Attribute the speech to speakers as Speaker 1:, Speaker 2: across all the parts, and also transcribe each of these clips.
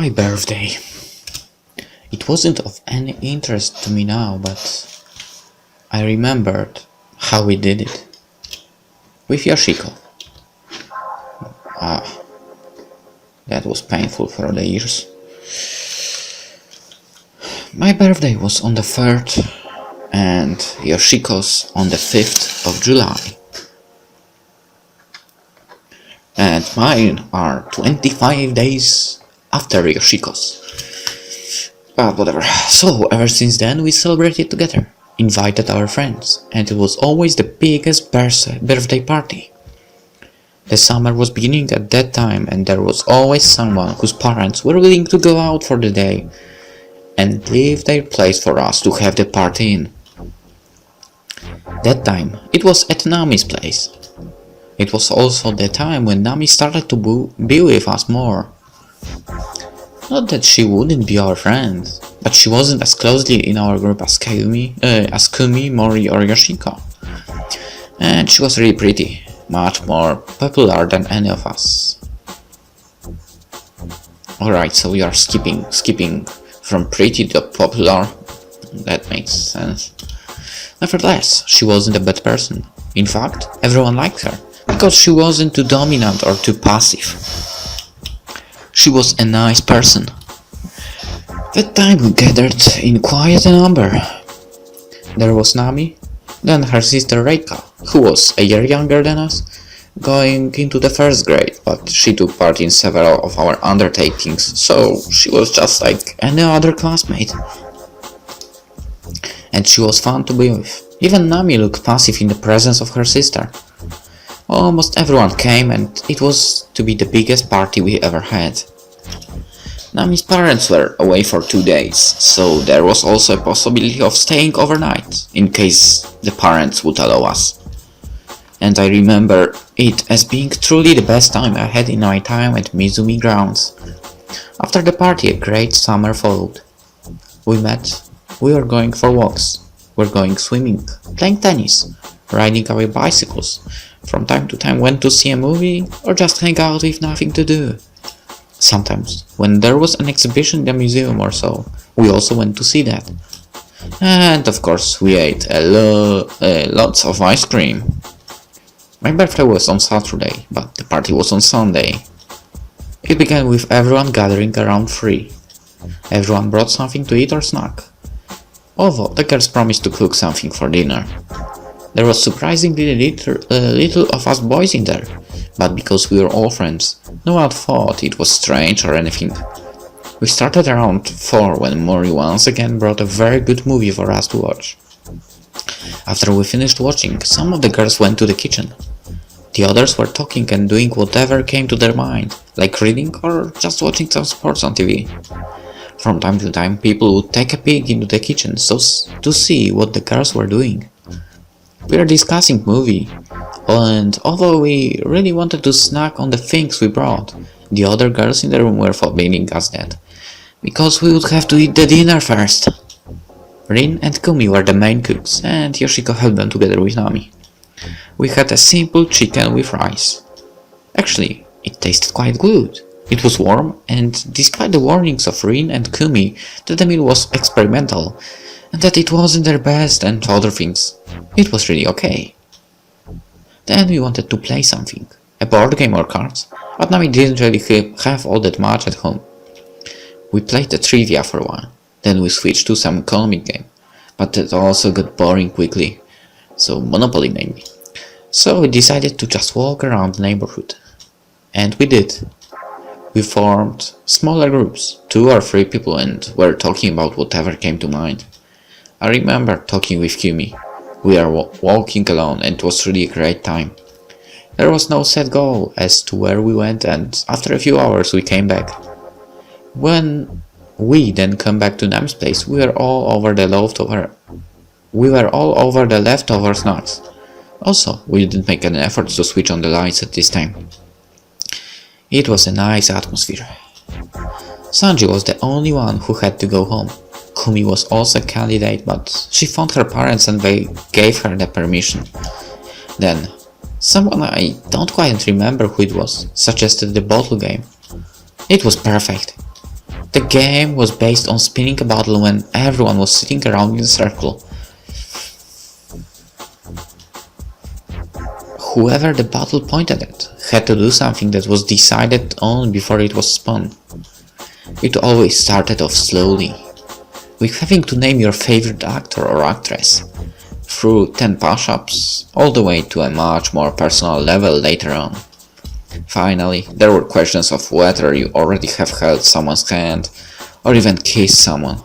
Speaker 1: My birthday. It wasn't of any interest to me now, but I remembered how we did it. With Yoshiko. Ah, that was painful for the ears. My birthday was on the 3rd and Yoshiko's on the 5th of July. And mine are 25 days after Yoshiko's. But whatever. So ever since then we celebrated together, invited our friends, and it was always the biggest birthday party. The summer was beginning at that time, and there was always someone whose parents were willing to go out for the day and leave their place for us to have the party in. That time it was at Nami's place. It was also the time when Nami started to be with us more. Not that she wouldn't be our friend, but she wasn't as closely in our group as Kumi, Mori or Yoshiko. And she was really pretty, much more popular than any of us. Alright, so we are skipping from pretty to popular. That makes sense. Nevertheless, she wasn't a bad person. In fact, everyone liked her, because she wasn't too dominant or too passive. She was a nice person. That time we gathered in quite a number. There was Nami, then her sister Reika, who was a year younger than us, going into the 1st grade, but she took part in several of our undertakings, so she was just like any other classmate. And she was fun to be with. Even Nami looked passive in the presence of her sister. Almost everyone came, and it was to be the biggest party we ever had. Nami's parents were away for 2 days, so there was also a possibility of staying overnight, in case the parents would allow us. And I remember it as being truly the best time I had in my time at Mizumi grounds. After the party, a great summer followed. We met, we were going for walks, we were going swimming, playing tennis, riding our bicycles, from time to time went to see a movie or just hang out with nothing to do. Sometimes, when there was an exhibition in the museum or so, we also went to see that. And of course we ate lots of ice cream. My birthday was on Saturday, but the party was on Sunday. It began with everyone gathering around 3. Everyone brought something to eat or snack. Although the girls promised to cook something for dinner. There was surprisingly little of us boys in there, but because we were all friends, no one thought it was strange or anything. We started around 4 when Mori once again brought a very good movie for us to watch. After we finished watching, some of the girls went to the kitchen. The others were talking and doing whatever came to their mind, like reading or just watching some sports on TV. From time to time, people would take a peek into the kitchen to see what the girls were doing. We were discussing movie, and although we really wanted to snack on the things we brought, the other girls in the room were forbidding us that, because we would have to eat the dinner first. Rin and Kumi were the main cooks, and Yoshiko helped them together with Nami. We had a simple chicken with rice. Actually, it tasted quite good. It was warm, and despite the warnings of Rin and Kumi that the meal was experimental, and that it wasn't their best and other things, it was really okay. Then we wanted to play something, a board game or cards, but Nami didn't really have all that much at home. We played the trivia for a while, then we switched to some economic game, but that also got boring quickly, so Monopoly mainly. So we decided to just walk around the neighborhood. And we did. We formed smaller groups, 2 or 3 people, and were talking about whatever came to mind. I remember talking with Kumi. We were walking alone, and it was really a great time. There was no set goal as to where we went, and after a few hours we came back. When we then come back to Nam's place, we were all over the leftover snacks. Also, we didn't make any efforts to switch on the lights at this time. It was a nice atmosphere. Sanji was the only one who had to go home. Kumi was also a candidate, but she found her parents and they gave her the permission. Then, someone I don't quite remember who it was, suggested the bottle game. It was perfect. The game was based on spinning a bottle when everyone was sitting around in a circle. Whoever the bottle pointed at had to do something that was decided on before it was spun. It always started off slowly, with having to name your favorite actor or actress, through 10 push-ups, all the way to a much more personal level later on. Finally, there were questions of whether you already have held someone's hand, or even kissed someone.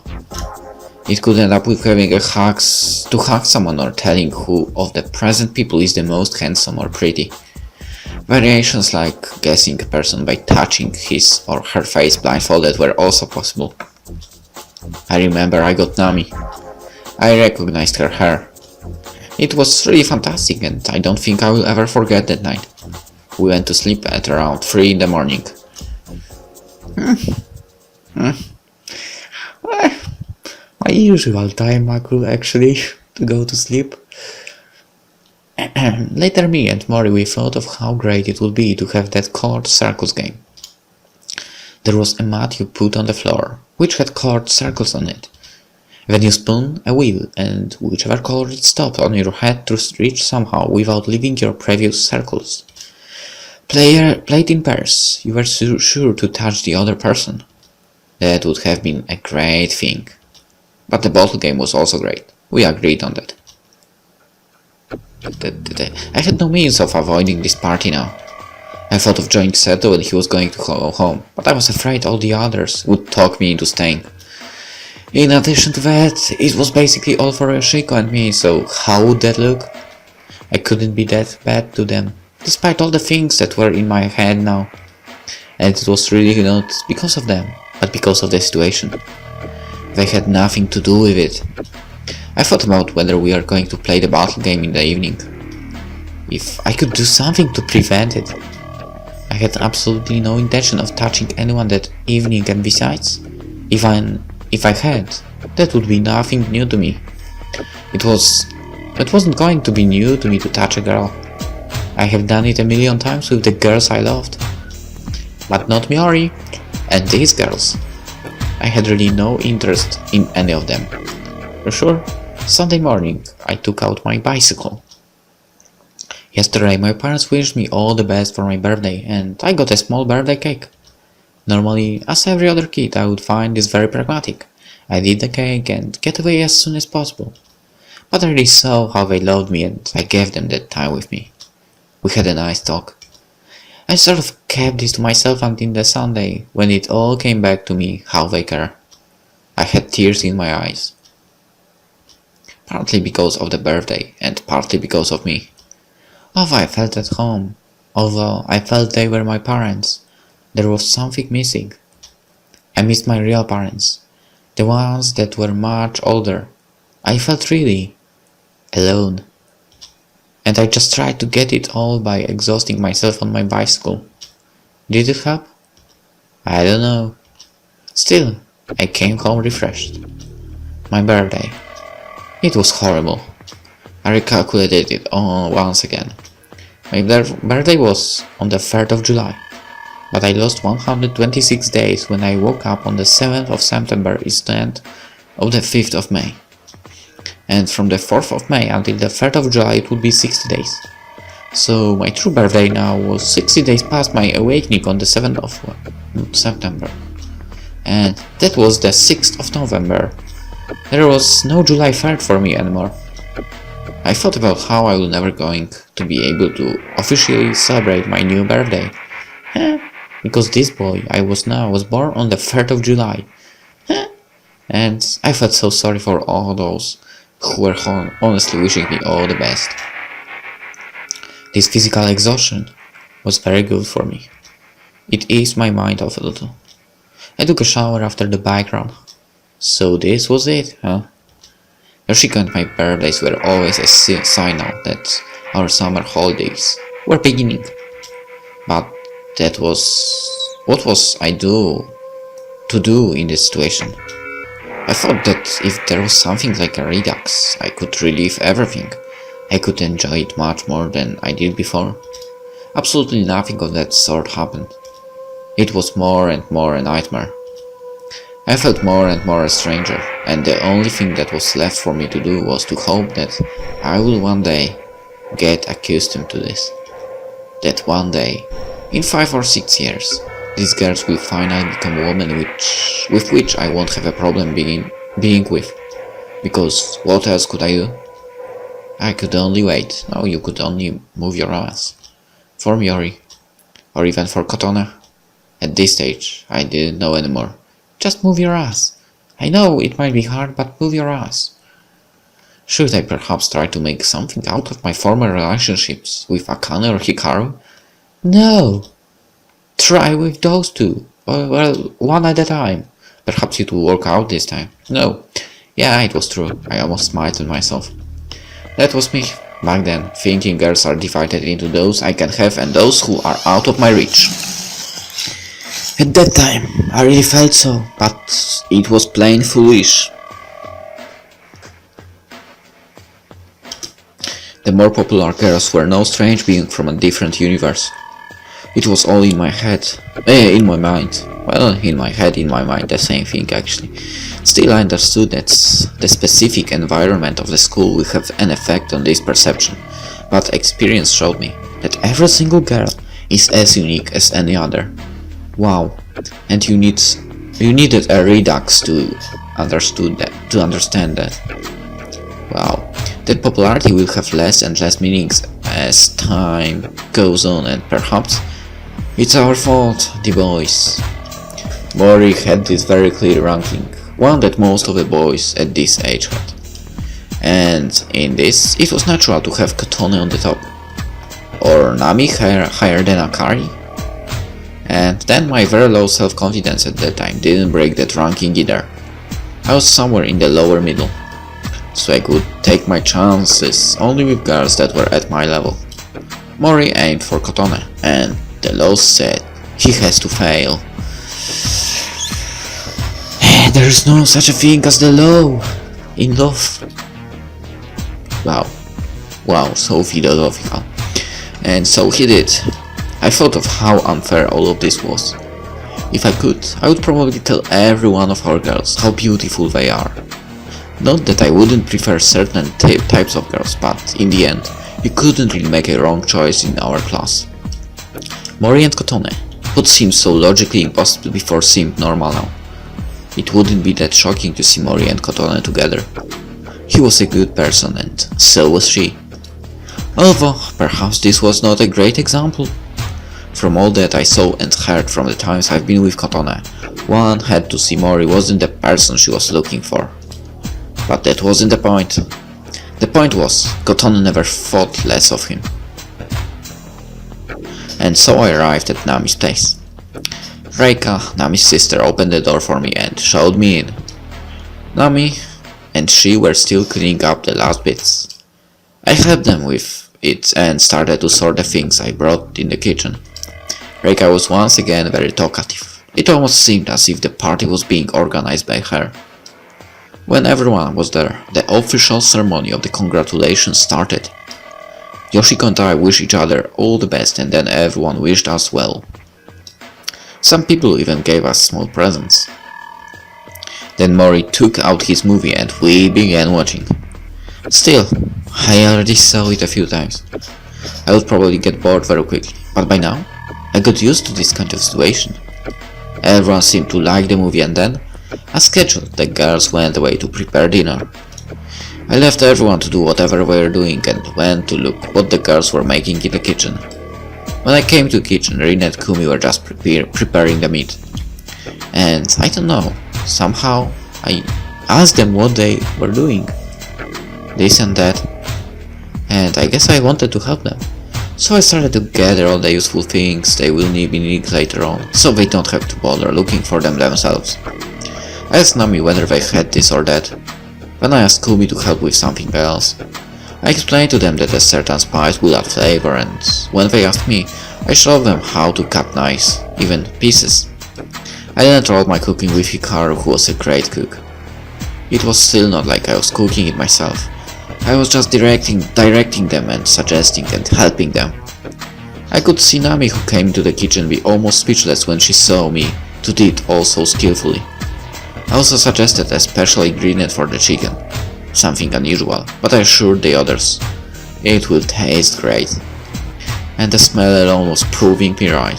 Speaker 1: It could end up with having to hug someone or telling who of the present people is the most handsome or pretty. Variations like guessing a person by touching his or her face blindfolded were also possible. I remember I got Nami. I recognized her hair. It was really fantastic and I don't think I will ever forget that night. We went to sleep at around 3 in the morning. My usual time, Maku, actually, to go to sleep. Later me and Mori we thought of how great it would be to have that colored circles game. There was a mat you put on the floor, which had colored circles on it. Then you spun a wheel, and whichever color it stopped on your head to reach somehow without leaving your previous circles. Played in pairs, you were sure to touch the other person. That would have been a great thing. But the bottle game was also great. We agreed on that. I had no means of avoiding this party now. I thought of joining Seto when he was going to go home, but I was afraid all the others would talk me into staying. In addition to that, it was basically all for Yoshiko and me, so how would that look? I couldn't be that bad to them, despite all the things that were in my head now. And it was really not because of them, but because of the situation. They had nothing to do with it. I thought about whether we are going to play the battle game in the evening. If I could do something to prevent it. I had absolutely no intention of touching anyone that evening, and besides, if I had, that would be nothing new to me. It wasn't going to be new to me to touch a girl. I have done it a million times with the girls I loved. But not Miori and these girls. I had really no interest in any of them. For sure, Sunday morning I took out my bicycle. Yesterday my parents wished me all the best for my birthday and I got a small birthday cake. Normally, as every other kid, I would find this very pragmatic. I'd eat the cake and get away as soon as possible. But I really saw how they loved me and I gave them that time with me. We had a nice talk. I sort of kept this to myself until the Sunday, when it all came back to me how they care. I had tears in my eyes. Partly because of the birthday, and partly because of me. Although I felt at home, although I felt they were my parents, there was something missing. I missed my real parents, the ones that were much older. I felt really alone. And I just tried to get it all by exhausting myself on my bicycle. Did it help? I don't know. Still, I came home refreshed. My birthday. It was horrible. I recalculated it all once again. My birthday was on the 3rd of July, but I lost 126 days when I woke up on the 7th of September instead of the 5th of May. And from the 4th of May until the 3rd of July it would be 60 days. So my true birthday now was 60 days past my awakening on the 7th of September. And that was the 6th of November. There was no July 3rd for me anymore. I thought about how I was never going to be able to officially celebrate my new birthday. Because this boy I was now was born on the 3rd of July. And I felt so sorry for all those who were honestly wishing me all the best. This physical exhaustion was very good for me. It eased my mind off a little. I took a shower after the bike run. So this was it, huh? Yoshiko and my birthdays were always a signal that our summer holidays were beginning. But that was... what was I to do in this situation? I thought that if there was something like a Redux, I could relieve everything. I could enjoy it much more than I did before. Absolutely nothing of that sort happened. It was more and more a nightmare. I felt more and more a stranger, and the only thing that was left for me to do was to hope that I will one day get accustomed to this. That one day, in 5 or 6 years, these girls will finally become women with which I won't have a problem being with. Because what else could I do? I could only wait. No, you could only move your ass. For Miori, or even for Kotona. At this stage, I didn't know anymore. Just move your ass. I know it might be hard, but move your ass. Should I perhaps try to make something out of my former relationships with Akane or Hikaru? No! Try with those two. Well, one at a time. Perhaps it will work out this time. No. Yeah, it was true. I almost smiled at myself. That was me, back then, thinking girls are divided into those I can have and those who are out of my reach. At that time, I really felt so, but it was plain foolish. The more popular girls were no strange being from a different universe. It was all in my head, in my mind. Well, in my head, in my mind, the same thing actually. Still, I understood that the specific environment of the school will have an effect on this perception, but experience showed me that every single girl is as unique as any other. Wow, and you needed a Redux to understand that. Wow, that popularity will have less and less meanings as time goes on, and perhaps it's our fault, the boys. Mori had this very clear ranking, one that most of the boys at this age had. And in this, it was natural to have Kotone on the top, or Nami higher than Akari. And then my very low self-confidence at that time didn't break that ranking either. I was somewhere in the lower middle, so I could take my chances only with girls that were at my level. Mori aimed for Kotone, and the low said he has to fail. There is no such a thing as the low in love. Wow, so philosophical. And so he did. I thought of how unfair all of this was. If I could, I would probably tell every one of our girls how beautiful they are. Not that I wouldn't prefer certain types of girls, but in the end, you couldn't really make a wrong choice in our class. Mori and Kotone, what seemed so logically impossible before seemed normal now. It wouldn't be that shocking to see Mori and Kotone together. He was a good person, and so was she. Although, perhaps this was not a great example. From all that I saw and heard from the times I've been with Kotone, one had to see Mori wasn't the person she was looking for. But that wasn't the point. The point was, Kotone never thought less of him. And so I arrived at Nami's place. Reika, Nami's sister, opened the door for me and showed me in. Nami and she were still cleaning up the last bits. I helped them with it and started to sort the things I brought in the kitchen. Reika was once again very talkative. It almost seemed as if the party was being organized by her. When everyone was there, the official ceremony of the congratulations started. Yoshiko and I wished each other all the best, and then everyone wished us well. Some people even gave us small presents. Then Mori took out his movie and we began watching. Still, I already saw it a few times. I would probably get bored very quickly, but by now, I got used to this kind of situation. Everyone seemed to like the movie, and then, as scheduled, the girls went away to prepare dinner. I left everyone to do whatever they were doing and went to look what the girls were making in the kitchen. When I came to the kitchen, Rin and Kumi were just preparing the meat. And I don't know, somehow I asked them what they were doing. This and that. And I guess I wanted to help them. So I started to gather all the useful things they will need later on, so they don't have to bother looking for them themselves. I asked Nami whether they had this or that. Then I asked Kumi to help with something else. I explained to them that a certain spice will add flavor, and when they asked me, I showed them how to cut nice, even pieces. I then tried my cooking with Hikaru, who was a great cook. It was still not like I was cooking it myself. I was just directing them and suggesting and helping them. I could see Nami, who came into the kitchen, be almost speechless when she saw me do it all so skillfully. I also suggested a special ingredient for the chicken, something unusual, but I assured the others it will taste great, and the smell alone was proving me right.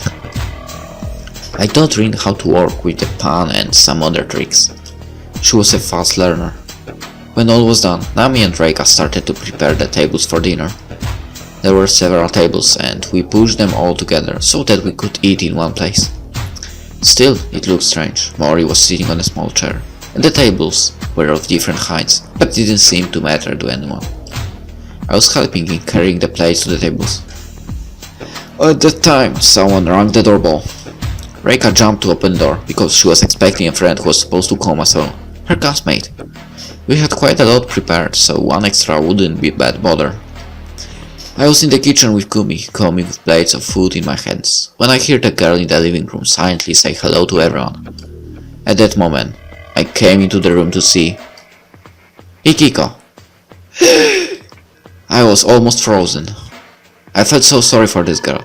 Speaker 1: I taught Rin how to work with the pan and some other tricks. She was a fast learner. When all was done, Nami and Reika started to prepare the tables for dinner. There were several tables and we pushed them all together so that we could eat in one place. Still, it looked strange. Mori was sitting on a small chair, and the tables were of different heights, but didn't seem to matter to anyone. I was helping in carrying the plates to the tables. At that time, someone rang the doorbell. Reika jumped to open the door because she was expecting a friend who was supposed to come as well, her classmate. We had quite a lot prepared, so one extra wouldn't be bad bother. I was in the kitchen with Kumi, coming with plates of food in my hands, when I heard the girl in the living room silently say hello to everyone. At that moment, I came into the room to see Ikiko. I was almost frozen. I felt so sorry for this girl,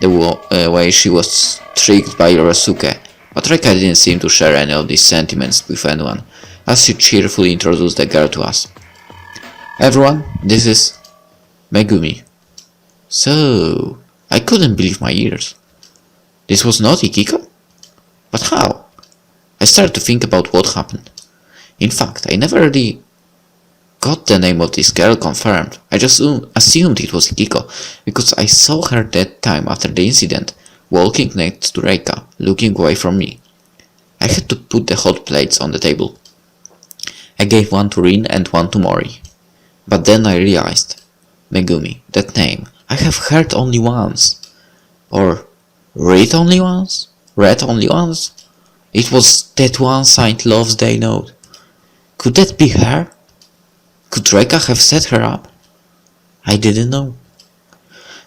Speaker 1: the way she was tricked by Yorasuke, but Reika didn't seem to share any of these sentiments with anyone, as she cheerfully introduced the girl to us. Everyone, this is Megumi. So, I couldn't believe my ears. This was not Ikiko? But how? I started to think about what happened. In fact, I never really got the name of this girl confirmed. I just assumed it was Ikiko, because I saw her that time after the incident, walking next to Reika, looking away from me. I had to put the hot plates on the table. I gave one to Rin and one to Mori. But then I realized, Megumi, that name, I have heard only once. Or read only once? Read only once? It was that one signed Love's Day note. Could that be her? Could Reika have set her up? I didn't know.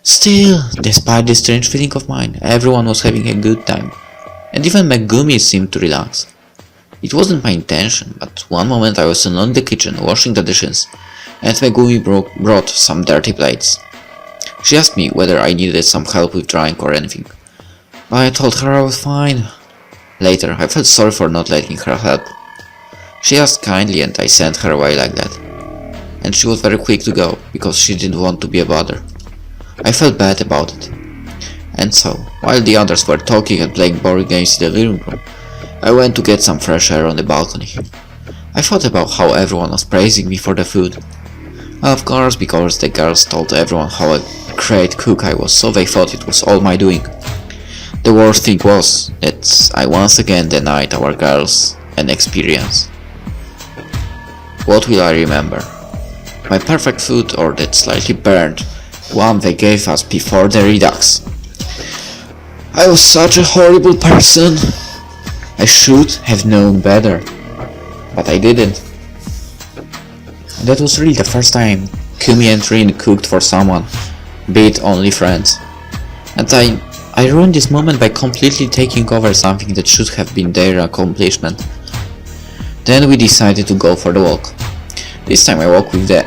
Speaker 1: Still, despite this strange feeling of mine, everyone was having a good time. And even Megumi seemed to relax. It wasn't my intention, but one moment I was alone in the kitchen washing the dishes, and Megumi brought some dirty plates. She asked me whether I needed some help with drying or anything. I told her I was fine. Later, I felt sorry for not letting her help. She asked kindly and I sent her away like that. And she was very quick to go, because she didn't want to be a bother. I felt bad about it. And so, while the others were talking and playing board games in the living room, I went to get some fresh air on the balcony. I thought about how everyone was praising me for the food. Of course, because the girls told everyone how a great cook I was, so they thought it was all my doing. The worst thing was that I once again denied our girls an experience. What will I remember? My perfect food or that slightly burned one they gave us before the Redux? I was such a horrible person. I should have known better, but I didn't. That was really the first time Kumi and Rin cooked for someone, be it only friends. And I ruined this moment by completely taking over something that should have been their accomplishment. Then we decided to go for the walk. This time I walked with the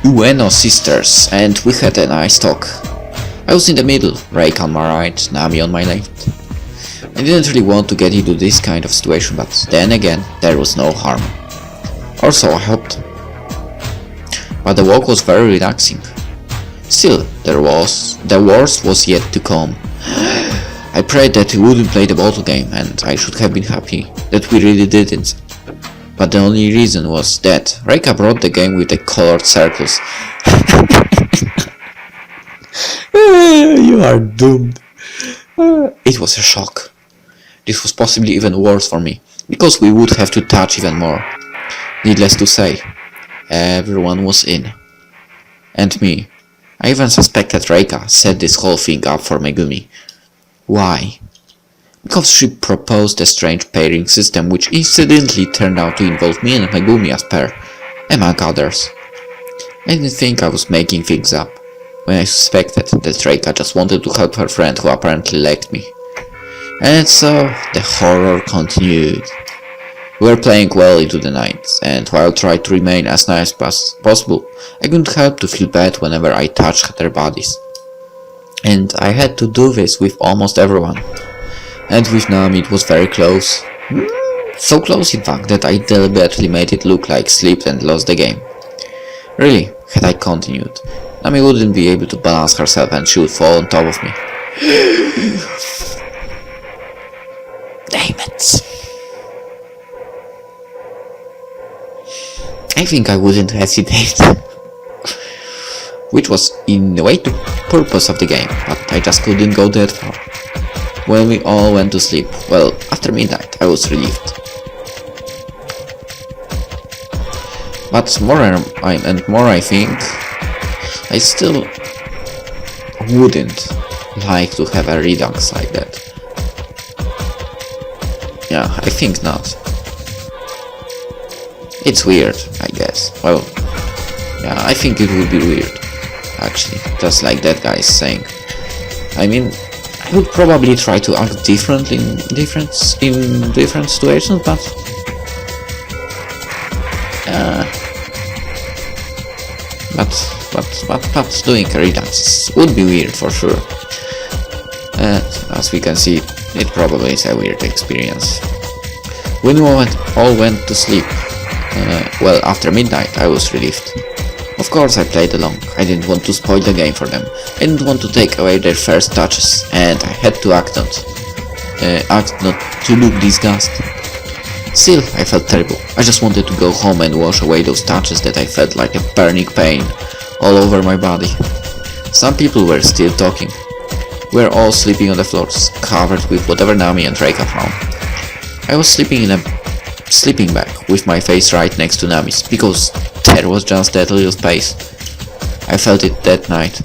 Speaker 1: Ueno sisters and we had a nice talk. I was in the middle, Reika on my right, Nami on my left. I didn't really want to get into this kind of situation, but then again, there was no harm. Or so I hoped. But the walk was very relaxing. Still, the worst was yet to come. I prayed that we wouldn't play the bottle game, and I should have been happy that we really didn't. But the only reason was that Reika brought the game with the colored circles. You are doomed. It was a shock. This was possibly even worse for me, because we would have to touch even more. Needless to say, everyone was in. And me. I even suspected Reika set this whole thing up for Megumi. Why? Because she proposed a strange pairing system which incidentally turned out to involve me and Megumi as pair, among others. I didn't think I was making things up, when I suspected that Reika just wanted to help her friend who apparently liked me. And so, the horror continued. We were playing well into the night, and while I tried to remain as nice as possible, I couldn't help to feel bad whenever I touched their bodies. And I had to do this with almost everyone. And with Nami it was very close. So close in fact that I deliberately made it look like slipped and lost the game. Really, had I continued, Nami wouldn't be able to balance herself and she would fall on top of me. Damn it. I think I wouldn't hesitate. Which was in a way the purpose of the game, but I just couldn't go that far. When we all went to sleep, well, after midnight, I was relieved. But more I think, I still wouldn't like to have a Redux like that. Yeah, I think not. It's weird, I guess. Well, yeah, I think it would be weird, actually, just like that guy is saying. I mean, I would probably try to act differently in different situations, but doing a Redux would be weird for sure. As we can see, it probably is a weird experience. When we all went to sleep, well, after midnight, I was relieved. Of course I played along, I didn't want to spoil the game for them, I didn't want to take away their first touches, and I had to act not to look disgusted. Still, I felt terrible. I just wanted to go home and wash away those touches that I felt like a burning pain all over my body. Some people were still talking. We were all sleeping on the floors, covered with whatever Nami and Reika found. I was sleeping in a sleeping bag with my face right next to Nami's, because there was just that little space. I felt it that night.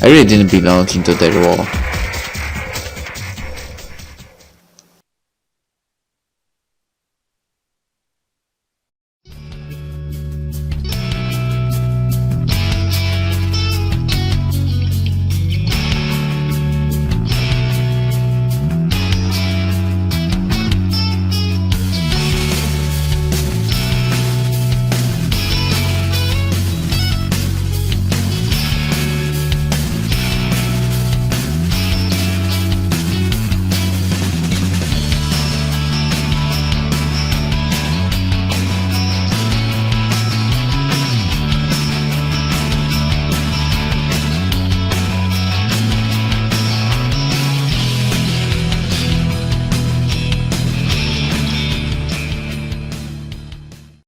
Speaker 1: I really didn't belong into their wall.